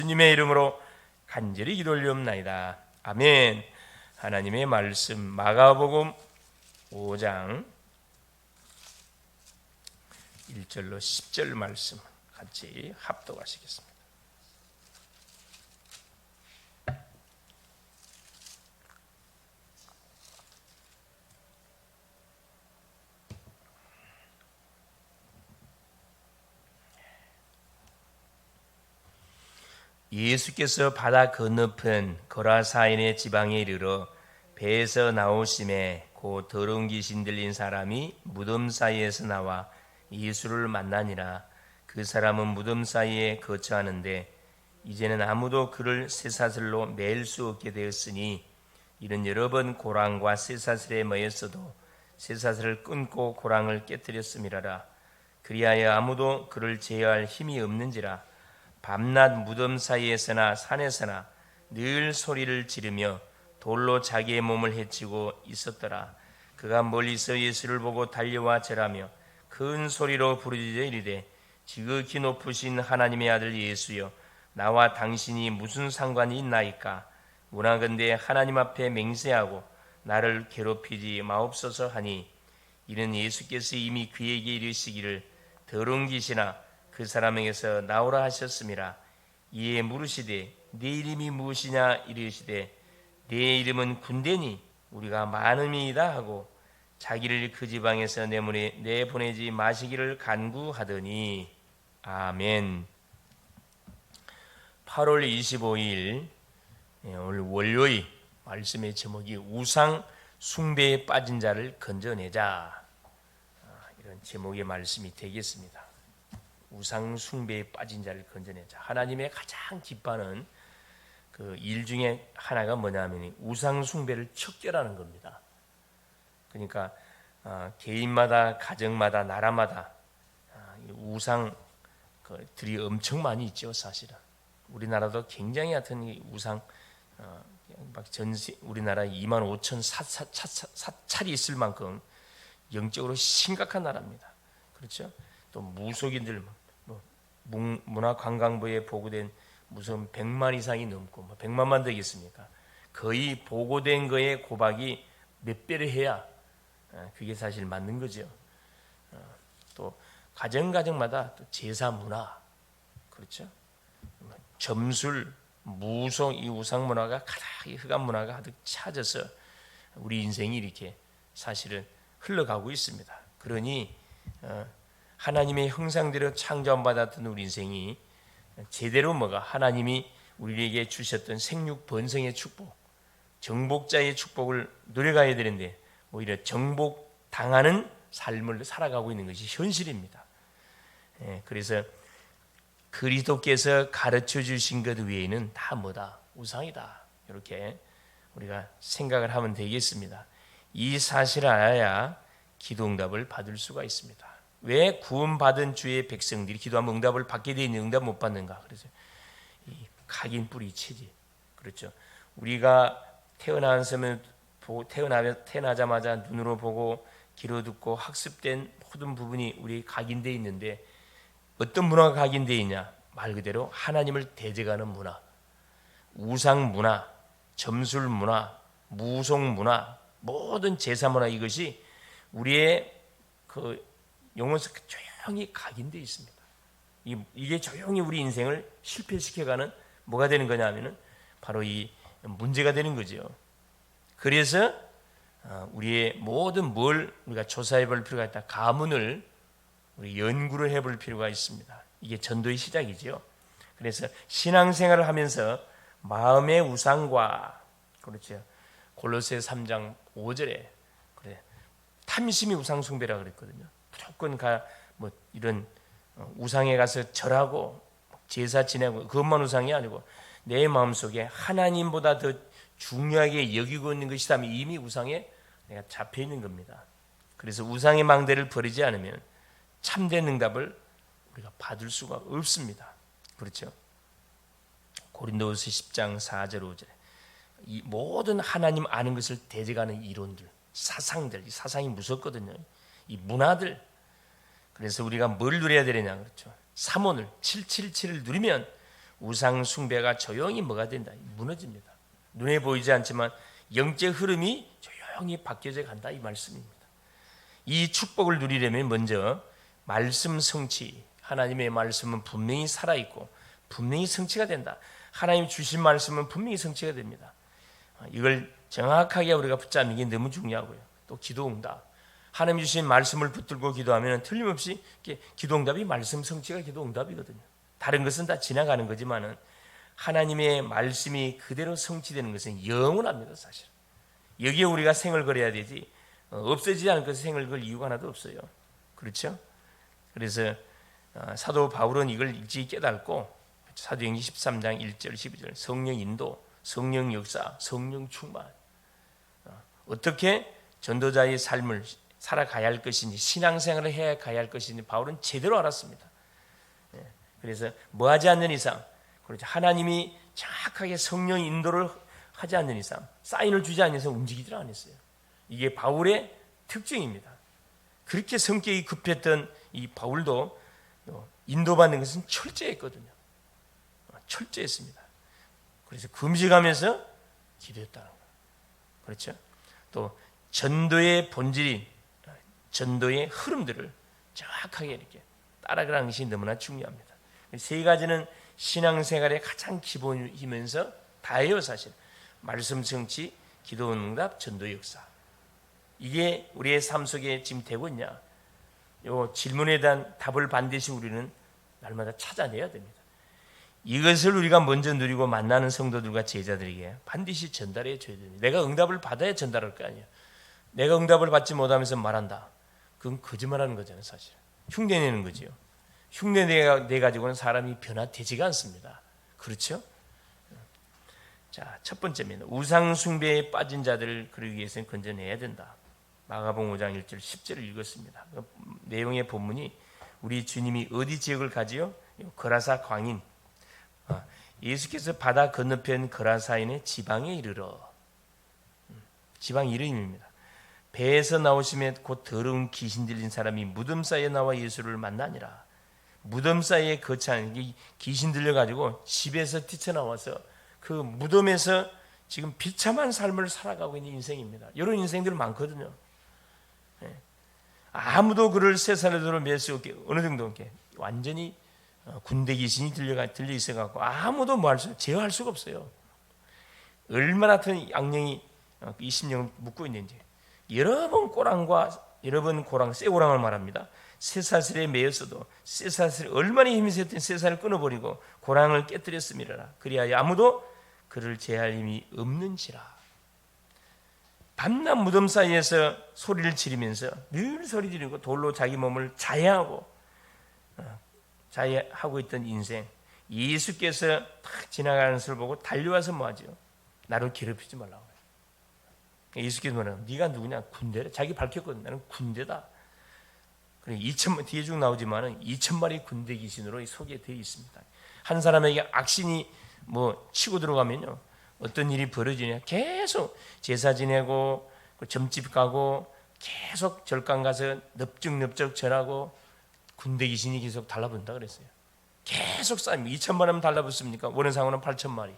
주님의 이름으로 간절히 기도 올리옵나이다. 아멘. 하나님의 말씀 마가복음 5장 1절로 10절 말씀 같이 합독하시겠습니다. 예수께서 바다 건너편 거라사인의 지방에 이르러 배에서 나오심에 곧 더러운 귀신 들린 사람이 무덤 사이에서 나와 예수를 만나니라. 그 사람은 무덤 사이에 거처하는데 이제는 아무도 그를 쇠사슬로 맬 수 없게 되었으니 이는 여러 번 고랑과 쇠사슬에 매였어도 쇠사슬을 끊고 고랑을 깨뜨렸음이라라. 그리하여 아무도 그를 제어할 힘이 없는지라. 밤낮 무덤 사이에서나 산에서나 늘 소리를 지르며 돌로 자기의 몸을 해치고 있었더라. 그가 멀리서 예수를 보고 달려와 절하며 큰 소리로 부르짖어 이르되 지극히 높으신 하나님의 아들 예수여, 나와 당신이 무슨 상관이 있나이까? 원하건대 하나님 앞에 맹세하고 나를 괴롭히지 마옵소서 하니, 이는 예수께서 이미 그에게 이르시기를 더러운 귀신아 그 사람에게서 나오라 하셨음이라. 이에 물으시되 네 이름이 무엇이냐 이르시되 내 이름은 군대니 우리가 많음이다 하고 자기를 그 지방에서 내보내지 마시기를 간구하더니. 아멘. 8월 25일 오늘 월요일 말씀의 제목이 우상 숭배에 빠진 자를 건져내자, 이런 제목의 말씀이 되겠습니다. 우상 숭배에 빠진 자를 건져내자. 하나님의 가장 기뻐하는 그 일 중에 하나가 뭐냐면 우상 숭배를 척결하는 겁니다. 그러니까 개인마다, 가정마다, 나라마다 우상들이 엄청 많이 있죠. 사실은 우리나라도 굉장히 같은 우상, 우리나라 25,000 사찰이 있을 만큼 영적으로 심각한 나라입니다. 그렇죠? 또 무속인들, 문화관광부에 보고된 무슨 100만 이상이 넘고 100만만 되겠습니까? 거의 보고된 거에 고박이 몇 배를 해야 그게 사실 맞는 거죠. 또 가정마다 또 제사 문화, 그렇죠? 점술, 무속, 이 우상 문화가 가득, 흑암 문화가 가득 차져서 우리 인생이 이렇게 사실은 흘러가고 있습니다. 그러니 하나님의 형상대로 창조받았던 우리 인생이 제대로 하나님이 우리에게 주셨던 생육 번성의 축복, 정복자의 축복을 누려가야 되는데 오히려 정복당하는 삶을 살아가고 있는 것이 현실입니다. 그래서 그리스도께서 가르쳐 주신 것 외에는 다 뭐다? 우상이다. 이렇게 우리가 생각을 하면 되겠습니다. 이 사실을 알아야 기도 응답을 받을 수가 있습니다. 왜 구원받은 주의 백성들이 기도하면 응답을 받게 되어 있는 응답 못 받는가? 그래서 이 각인 뿌리치지. 그렇죠. 우리가 태어나자마자 눈으로 보고 귀로 듣고 학습된 모든 부분이 우리 각인되어 있는데, 어떤 문화가 각인되어 있냐? 말 그대로 하나님을 대적하는 문화, 우상 문화, 점술 문화, 무속 문화, 모든 제사 문화, 이것이 우리의 그 영혼에서 조용히 각인되어 있습니다. 이게 조용히 우리 인생을 실패시켜가는 뭐가 되는 거냐 하면은 바로 이 문제가 되는 거죠. 그래서 우리의 모든 뭘 우리가 조사해 볼 필요가 있다. 가문을 우리 연구를 해볼 필요가 있습니다. 이게 전도의 시작이죠. 그래서 신앙생활을 하면서 마음의 우상과, 그렇죠, 골로새 3장 5절에 그래, 탐심이 우상 숭배라 그랬거든요. 무조건 이런 우상에 가서 절하고 제사 지내고 그것만 우상이 아니고 내 마음속에 하나님보다 더 중요하게 여기고 있는 것이라면 이미 우상에 내가 잡혀 있는 겁니다. 그래서 우상의 망대를 버리지 않으면 참된 응답을 우리가 받을 수가 없습니다. 그렇죠? 고린도후서 10장 4절 5절에 이 모든 하나님 아는 것을 대적하는 이론들, 사상들, 이 사상이 무섭거든요. 이 문화들. 그래서 우리가 뭘 누려야 되느냐, 그렇죠? 3원을 777을 누리면 우상 숭배가 조용히 뭐가 된다? 무너집니다. 눈에 보이지 않지만 영적 흐름이 조용히 바뀌어져 간다 이 말씀입니다. 이 축복을 누리려면 먼저 말씀 성취, 하나님의 말씀은 분명히 살아있고 분명히 성취가 된다. 하나님 주신 말씀은 분명히 성취가 됩니다. 이걸 정확하게 우리가 붙잡는 게 너무 중요하고요. 또 기도응답, 하나님 주신 말씀을 붙들고 기도하면 틀림없이 기도응답이 말씀 성취가 기도응답이거든요. 다른 것은 다 지나가는 거지만은 하나님의 말씀이 그대로 성취되는 것은 영원합니다. 사실 여기에 우리가 생을 걸어야 되지 없어지지 않을 것에 생을 걸 이유가 하나도 없어요. 그렇죠? 그래서 사도 바울은 이걸 일찍 깨닫고 사도행전 13장 1절 12절 성령 인도, 성령 역사, 성령 충만, 어떻게 전도자의 삶을 살아가야 할 것인지, 신앙생활을 해야 가야 할 것인지 바울은 제대로 알았습니다. 그래서 뭐하지 않는 이상, 그렇죠, 하나님이 정확하게 성령 인도를 하지 않는 이상, 사인을 주지 않는 이상 움직이질 않았어요. 이게 바울의 특징입니다. 그렇게 성격이 급했던 이 바울도 인도받는 것은 철저했거든요. 철저했습니다. 그래서 금식하면서 기도했다는 거예요. 그렇죠? 또 전도의 본질인 전도의 흐름들을 정확하게 이렇게 따라가는 것이 너무나 중요합니다. 세 가지는 신앙생활의 가장 기본이면서 다예요. 사실 말씀 성취, 기도 응답, 전도 역사. 이게 우리의 삶 속에 지금 되고 있냐? 이 질문에 대한 답을 반드시 우리는 날마다 찾아내야 됩니다. 이것을 우리가 먼저 누리고 만나는 성도들과 제자들에게 반드시 전달해 줘야 됩니다. 내가 응답을 받아야 전달할 거 아니에요. 내가 응답을 받지 못하면서 말한다. 그건 거짓말하는 거잖아요. 사실 흉내내는 거지요. 흉내내 가지고는 사람이 변화되지가 않습니다. 그렇죠? 자, 첫 번째입니다. 우상 숭배에 빠진 자들을 그러기 위해서는 건져내야 된다. 마가복음 5장 1절 10절을 읽었습니다. 그 내용의 본문이 우리 주님이 어디 지역을 가지요? 거라사 광인, 예수께서 바다 건너편 거라사인의 지방에 이르러, 지방 이름입니다. 배에서 나오시며 곧 더러운 귀신 들린 사람이 무덤 사이에 나와 예수를 만나니라. 무덤 사이에 거처한 귀신 들려가지고 집에서 뛰쳐나와서 그 무덤에서 지금 비참한 삶을 살아가고 있는 인생입니다. 이런 인생들 많거든요. 아무도 그를 쇠사슬로 맬 수 없게, 어느 정도 이렇게 완전히 군대 귀신이 들려 있어갖고 아무도 뭐 할 수, 제어할 수가 없어요. 얼마나 큰 악령이 이 심령을 묶고 있는지. 여러 번 꼬랑과 여러 번 고랑, 쇠고랑을 말합니다. 쇠사슬에 매였어도 쇠사슬 얼마나 힘이 세든 쇠사슬을 끊어버리고 고랑을 깨뜨렸음이라. 그리하여 아무도 그를 제할 힘이 없는지라. 밤낮 무덤 사이에서 소리를 지르면서 늘 소리 지르고 돌로 자기 몸을 자해하고 있던 인생. 예수께서 탁 지나가는 것을 보고 달려와서 뭐하죠? 나를 괴롭히지 말라고. 예수께서 뭐냐면 네가 누구냐? 군대래. 자기 밝혔거든. 나는 군대다. 뒤에 쭉 나오지만은 2,000마리 군대 귀신으로 소개되어 있습니다. 한 사람에게 악신이 뭐 치고 들어가면요, 어떤 일이 벌어지냐? 계속 제사 지내고 점집 가고 계속 절간 가서 넙죽넙죽 절하고 군대 귀신이 계속 달라붙는다 그랬어요. 계속 쌓이면 2,000마리면 달라붙습니까? 원효상으로는 8,000마리.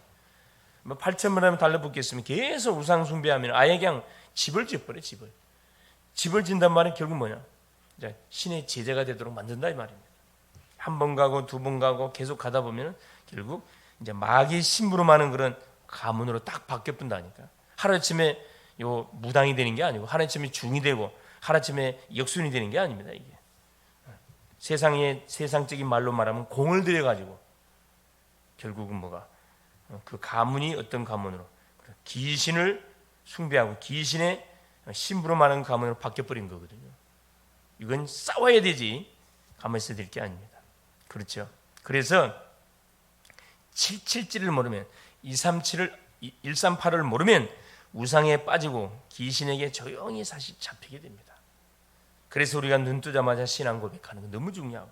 8,000마리면 달라붙겠으면 계속 우상 숭배하면 아예 그냥 집을 지어버려. 집을 진단 말은 결국 뭐냐? 이제 신의 제자가 되도록 만든다 이 말입니다. 한 번 가고 두 번 가고 계속 가다 보면 결국 이제 마귀 심부름하는 그런 가문으로 딱 바뀌어본다니까. 하루아침에 요 무당이 되는 게 아니고 하루아침에 중이 되고 하루아침에 역순이 되는 게 아닙니다. 이게 세상적인 말로 말하면 공을 들여가지고 결국은 뭐가 그 가문이 어떤 가문으로 귀신을 숭배하고 귀신의 심부름하는 가문으로 바뀌어버린 거거든요. 이건 싸워야 되지 가만히 있어야 될 게 아닙니다. 그렇죠? 그래서 777을 모르면 237을 138을 모르면 우상에 빠지고 귀신에게 조용히 사실 잡히게 됩니다. 그래서 우리가 눈 뜨자마자 신앙 고백하는 건 너무 중요하고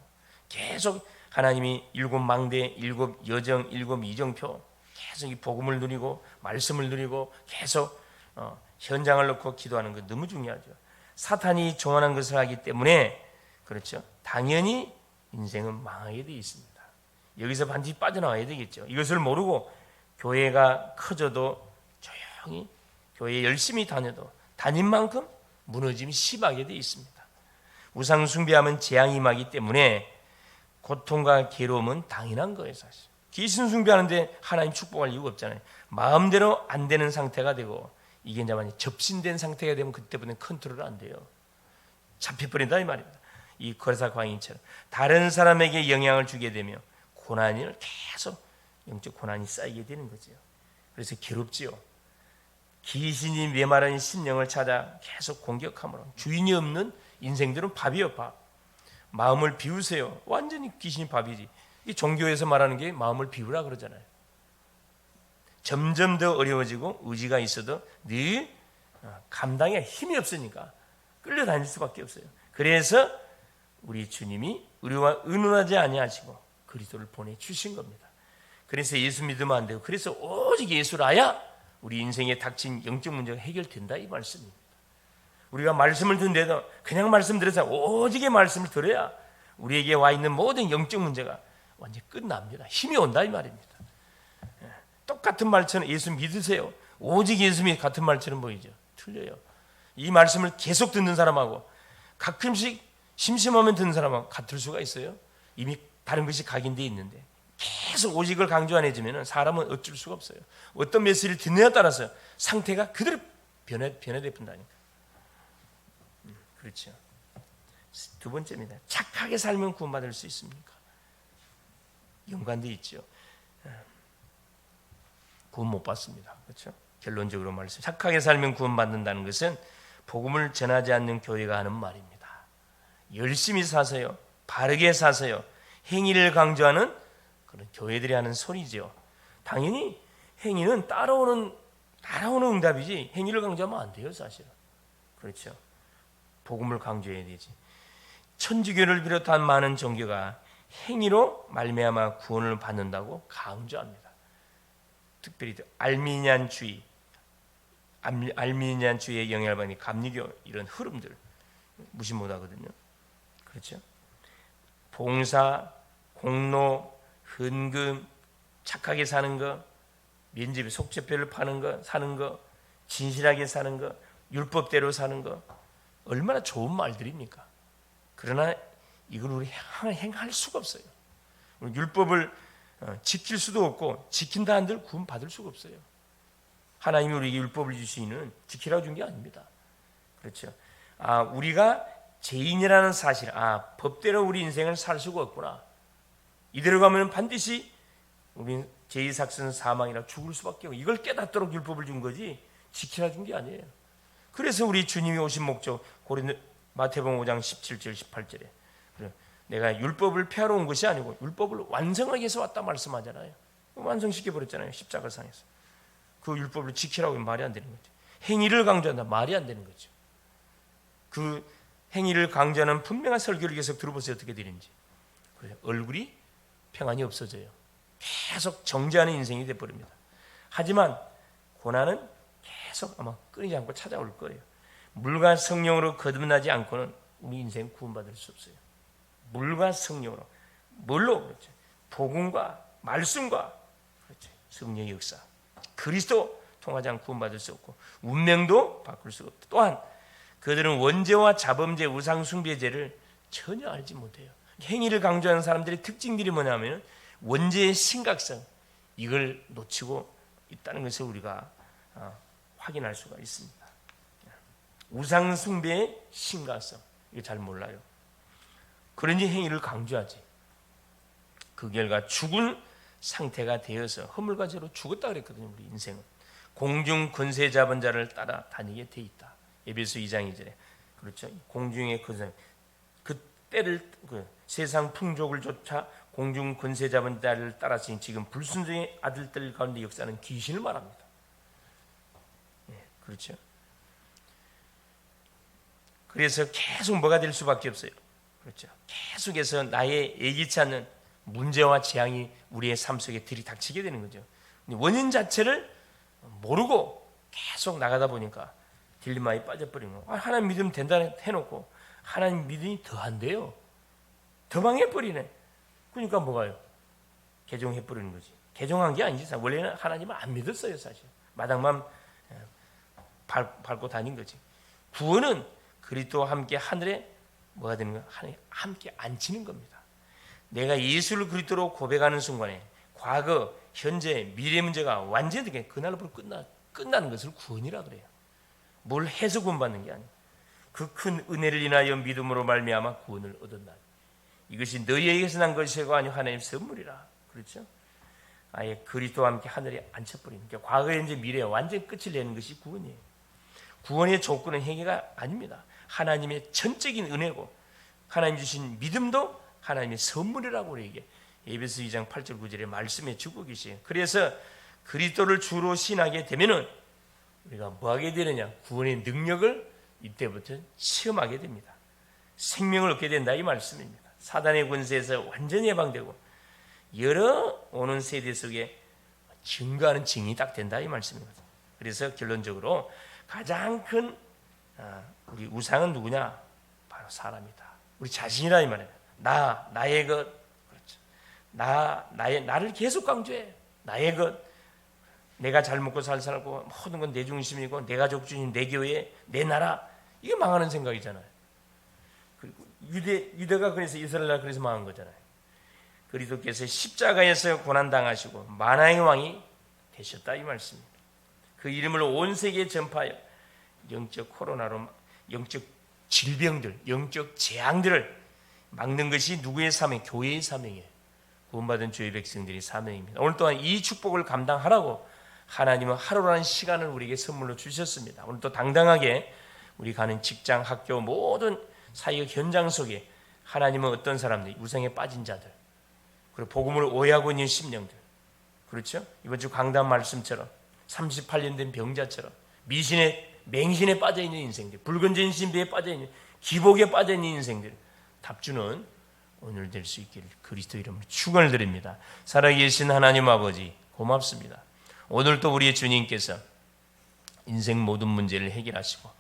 계속 하나님이 7 망대, 7 여정, 7 이정표 계속 이 복음을 누리고 말씀을 누리고 계속 현장을 놓고 기도하는 건 너무 중요하죠. 사탄이 종언한 것을 하기 때문에 그렇죠. 당연히 인생은 망하게 되어 있습니다. 여기서 반드시 빠져나와야 되겠죠. 이것을 모르고 교회가 커져도 조용히 교회에 열심히 다녀도 다닌 만큼 무너짐이 심하게 되어 있습니다. 우상 숭배하면 재앙이 임하기 때문에 고통과 괴로움은 당연한 거예요. 사실 귀신 숭배하는데 하나님 축복할 이유가 없잖아요. 마음대로 안 되는 상태가 되고 이게 이제 만약 접신된 상태가 되면 그때부터는 컨트롤 안 돼요. 잡혀버린다 이 말입니다. 이 거레사 광인처럼 다른 사람에게 영향을 주게 되며 고난을 계속 영적 고난이 쌓이게 되는 거죠. 그래서 괴롭지요. 귀신이 메마른 심령을 찾아 계속 공격함으로 주인이 없는 인생들은 밥이요 밥. 마음을 비우세요. 완전히 귀신이 밥이지. 이 종교에서 말하는 게 마음을 비우라 그러잖아요. 점점 더 어려워지고 의지가 있어도 늘 감당에 힘이 없으니까 끌려다닐 수밖에 없어요. 그래서 우리 주님이 우리와 의논하지 아니하시고 그리스도를 보내주신 겁니다. 그래서 예수 믿으면 안 되고 그래서 오직 예수를 알아야 우리 인생에 닥친 영적 문제가 해결된다 이 말씀입니다. 우리가 말씀을 듣는데도 그냥 말씀 들어서 오직의 말씀을 들어야 우리에게 와 있는 모든 영적 문제가 완전히 끝납니다. 힘이 온다 이 말입니다. 똑같은 말처럼 예수 믿으세요. 오직 예수 믿 같은 말처럼 보이죠. 틀려요. 이 말씀을 계속 듣는 사람하고 가끔씩 심심하면 듣는 사람하고 같을 수가 있어요. 이미 다른 것이 각인되어 있는데 계속 오직을 강조 안 해주면 사람은 어쩔 수가 없어요. 어떤 메시지를 듣느냐에 따라서 상태가 그대로 변화되어 본다니까. 그렇죠. 두 번째입니다. 착하게 살면 구원받을 수 있습니까? 연관되어 있죠. 구원 못 받습니다. 그렇죠? 결론적으로 말씀. 착하게 살면 구원받는다는 것은 복음을 전하지 않는 교회가 하는 말입니다. 열심히 사세요. 바르게 사세요. 행위를 강조하는 그런 교회들이 하는 소리죠. 당연히 행위는 따라오는 응답이지 행위를 강조하면 안 돼요, 사실은. 그렇죠. 복음을 강조해야 되지. 천주교를 비롯한 많은 종교가 행위로 말미암아 구원을 받는다고 강조합니다. 특별히 알미니안주의의 영향을 받는 감리교 이런 흐름들 무시 못하거든요. 그렇죠? 봉사, 공로, 헌금, 착하게 사는 거, 면접에 속죄표를 파는 거, 사는 거, 진실하게 사는 거, 율법대로 사는 거 얼마나 좋은 말들입니까? 그러나 이걸 우리 행할 수가 없어요. 우리 율법을 지킬 수도 없고 지킨다 한들 구원 받을 수가 없어요. 하나님이 우리에게 율법을 주시는 지키라고 준 게 아닙니다. 그렇죠? 우리가 죄인이라는 사실, 법대로 우리 인생을 살 수가 없구나. 이대로 가면 반드시 우리는 제2삭슨 사망이라 죽을 수밖에 없고 이걸 깨닫도록 율법을 준 거지 지키라 준 게 아니에요. 그래서 우리 주님이 오신 목적 마태복음 5장 17절 18절에 내가 율법을 폐하러 온 것이 아니고 율법을 완성하기 위해서 왔다 말씀하잖아요. 완성시켜버렸잖아요. 십자가상에서. 그 율법을 지키라고 하면 말이 안 되는 거죠. 행위를 강조한다 말이 안 되는 거죠. 그 행위를 강조하는 분명한 설교를 계속 들어보세요. 어떻게 되는지. 얼굴이 평안이 없어져요. 계속 정죄하는 인생이 되어버립니다. 하지만 고난은 계속 아마 끊이지 않고 찾아올 거예요. 물과 성령으로 거듭나지 않고는 우리 인생 구원받을 수 없어요. 물과 성령으로. 뭘로? 그렇죠. 복음과 말씀과 그렇죠. 성령의 역사. 그리스도 통하지 않고 구원받을 수 없고 운명도 바꿀 수가 없다. 또한 그들은 원죄와 자범죄, 우상숭배죄를 전혀 알지 못해요. 행위를 강조하는 사람들의 특징들이 뭐냐면 원죄의 심각성 이걸 놓치고 있다는 것을 우리가 확인할 수가 있습니다. 우상숭배의 심각성 이거 잘 몰라요. 그러니 행위를 강조하지. 그 결과 죽은 상태가 되어서 허물과 죄로 죽었다 그랬거든요. 우리 인생은 공중 권세 잡은 자를 따라 다니게 돼 있다. 에베소 2장 2절에 그렇죠. 공중의 권세 그 때를 세상 풍족을 쫓아 공중 권세 잡은 자를 따라서 지금 불순종의 아들들 가운데 역사는 귀신을 말합니다. 그렇죠. 그래서 계속 뭐가 될 수밖에 없어요. 그렇죠. 계속해서 나의 예기치 않는 문제와 재앙이 우리의 삶 속에 들이닥치게 되는 거죠. 원인 자체를 모르고 계속 나가다 보니까 딜레마에 빠져버리는 거예요. 하나님 믿으면 된다 해놓고 하나님 믿으니 더 안 돼요. 더 망해버리네. 그러니까 뭐가요? 개종해버리는 거지. 개종한 게 아니지. 원래는 하나님을 안 믿었어요, 사실. 마당만 밟고 다닌 거지. 구원은 그리스도와 함께 하늘에 뭐가 되는 거야? 하늘에 함께 앉히는 겁니다. 내가 예수를 그리스도로 고백하는 순간에 과거, 현재, 미래 문제가 완전히 그날로부터 끝나는 것을 구원이라 그래요. 뭘 해서 구원받는 게 아니에요. 그 큰 은혜를 인하여 믿음으로 말미암아 구원을 얻었다. 이것이 너희에게서 난 것이고 아니요 하나님의 선물이라. 그렇죠? 아예 그리스도와 함께 하늘에 앉혀버리는 게 과거, 현재, 미래에 완전 끝을 내는 것이 구원이에요. 구원의 조건은 행위가 아닙니다. 하나님의 전적인 은혜고 하나님 주신 믿음도 하나님의 선물이라고 이게 에베소 2장 8절 9절에 말씀해 주고 계세요. 그래서 그리스도를 주로 신하게 되면은 우리가 뭐 하게 되느냐? 구원의 능력을 이때부터 체험하게 됩니다. 생명을 얻게 된다 이 말씀입니다. 사단의 권세에서 완전히 해방되고 여러 오는 세대 속에 증거하는 증인이 딱 된다 이 말씀입니다. 그래서 결론적으로 가장 큰 우리 우상은 누구냐? 바로 사람이다. 우리 자신이라 이 말이에요. 나의 것, 그렇죠. 나를 계속 강조해. 나의 것, 내가 잘 먹고 잘 살고 모든 건 내 중심이고 내 가족 중심, 내 교회, 내 나라 이게 망하는 생각이잖아요. 그리고 유대가 그래서 이스라엘 그래서 망한 거잖아요. 그리스도께서 십자가에서 고난 당하시고 만왕의 왕이 되셨다 이 말씀입니다. 그 이름을 온 세계에 전파하여 영적 코로나로 영적 질병들, 영적 재앙들을 막는 것이 누구의 사명? 교회의 사명이에요. 구원받은 주의 백성들의 사명입니다. 오늘 또한 이 축복을 감당하라고 하나님은 하루라는 시간을 우리에게 선물로 주셨습니다. 오늘 또 당당하게 우리 가는 직장, 학교 모든 사역 현장 속에 하나님은 어떤 사람들, 우상에 빠진 자들, 그리고 복음을 오해하고 있는 심령들, 그렇죠? 이번 주 강단 말씀처럼 38년 된 병자처럼 맹신에 빠져있는 인생들, 붉은 신비에 빠져있는, 기복에 빠져있는 인생들 답주는 오늘 될 수 있기를 그리스도 이름으로 축원을 드립니다. 살아계신 하나님 아버지 고맙습니다. 오늘도 우리의 주님께서 인생 모든 문제를 해결하시고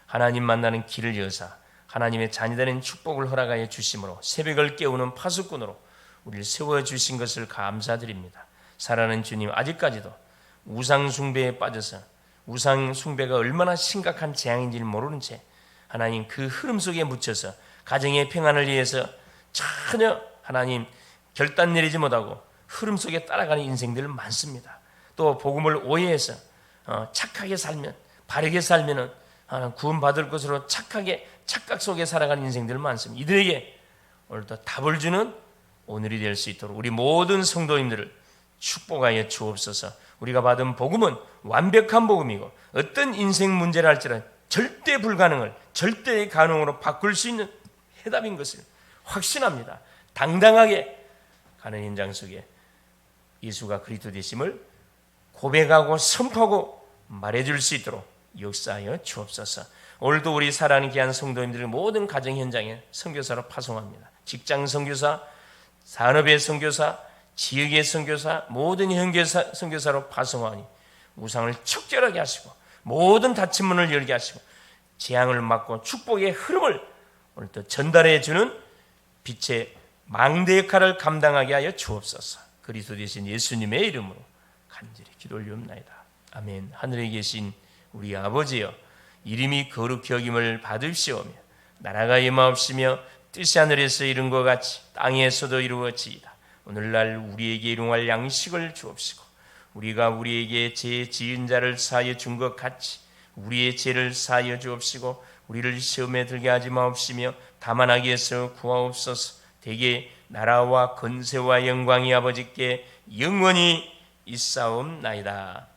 하나님 만나는 길을 여사 하나님의 자녀되는 축복을 허락하여 주심으로 새벽을 깨우는 파수꾼으로 우리를 세워주신 것을 감사드립니다. 사랑하는 주님, 아직까지도 우상 숭배에 빠져서 우상 숭배가 얼마나 심각한 재앙인지를 모르는 채 하나님 그 흐름 속에 묻혀서 가정의 평안을 위해서 전혀 하나님 결단 내리지 못하고 흐름 속에 따라가는 인생들 많습니다. 또 복음을 오해해서 착하게 살면, 바르게 살면은 구원받을 것으로 착각 속에 살아가는 인생들 많습니다. 이들에게 오늘도 답을 주는 오늘이 될 수 있도록 우리 모든 성도님들을 축복하여 주옵소서. 우리가 받은 복음은 완벽한 복음이고 어떤 인생 문제를 할지라도 절대 불가능을 절대의 가능으로 바꿀 수 있는 해답인 것을 확신합니다. 당당하게 가는 현장 속에 예수가 그리스도 되심을 고백하고 선포하고 말해줄 수 있도록 역사하여 주옵소서. 오늘도 우리 사랑하는 귀한 성도님들을 모든 가정 현장에 선교사로 파송합니다. 직장 선교사, 산업의 선교사, 지역의 선교사, 모든 선교사로 파송하니 우상을 척결하게 하시고 모든 닫힌 문을 열게 하시고 재앙을 막고 축복의 흐름을 오늘도 전달해 주는 빛의 망대 역할을 감당하게 하여 주옵소서. 그리스도 되신 예수님의 이름으로 간절히 기도 올리옵나이다. 아멘. 하늘에 계신 우리 아버지여, 이름이 거룩히 여김을 받으시오며 나라가 임하옵시며 뜻이 하늘에서 이룬 것 같이 땅에서도 이루어지이다. 오늘날 우리에게 일용할 양식을 주옵시고 우리가 우리에게 죄 지은 자를 사하여 준 것 같이 우리의 죄를 사하여 주옵시고 우리를 시험에 들게 하지 마옵시며 다만 악에서 구하옵소서. 대개 나라와 권세와 영광이 아버지께 영원히 있사옵나이다.